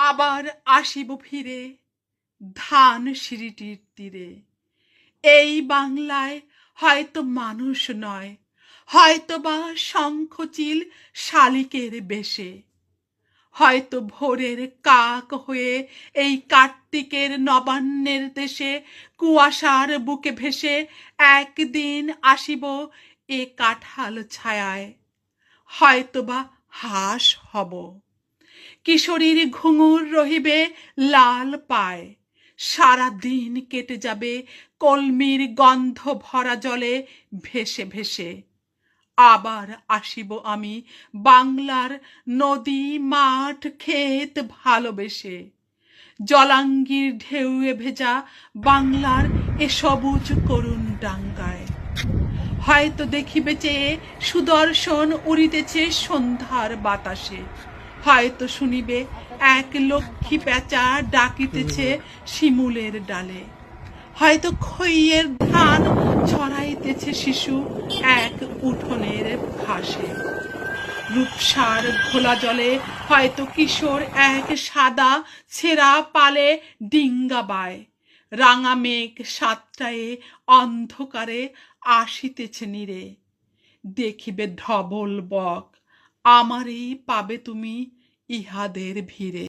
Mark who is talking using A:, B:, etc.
A: আবার আসিব ফিরে ধান সিঁড়িটির তীরে। এই বাংলায় হয়তো মানুষ নয়, হয়তো বা শঙ্খচিল শালিকের বেশে, হয়তো ভোরের কাক হয়ে এই কার্তিকের নবান্নের দেশে কুয়াশার বুকে ভেসে একদিন আসিব এ কাঁঠাল ছায়ায়, হয়তো বা হাঁস হব। কিশোরীর ঘুঙুর রহিবে লাল পায়, সারা দিন কেটে যাবে কলমির গন্ধ ভরা জলে ভেসে ভেসে। আবার আসিব আমি বাংলার নদী মাঠ ক্ষেত ভালোবেসে, জলাঙ্গির ঢেউয়ে ভেজা বাংলার এ সবুজ করুণ ডাঙ্গায়। হয়তো দেখিবে চেয়ে সুদর্শন উড়িতেছে সন্ধ্যার বাতাসে, হয়তো শুনিবে এক লক্ষ্মী পেঁচা ডাকিতেছে শিমুলের ডালে, হয়তো খইয়ের ধান ছড়াইতেছে শিশু এক উঠোনের ঘাসে। রূপসার ঘোলা জলে হয়তো কিশোর এক সাদা ছেঁড়া পালে ডিঙ্গা বায়, রাঙা মেঘ সাতটায়ে অন্ধকারে আসিতেছে নীরে। দেখিবে ধবল বক, আমারই পাবে তুমি ইহাদের ভিড়ে।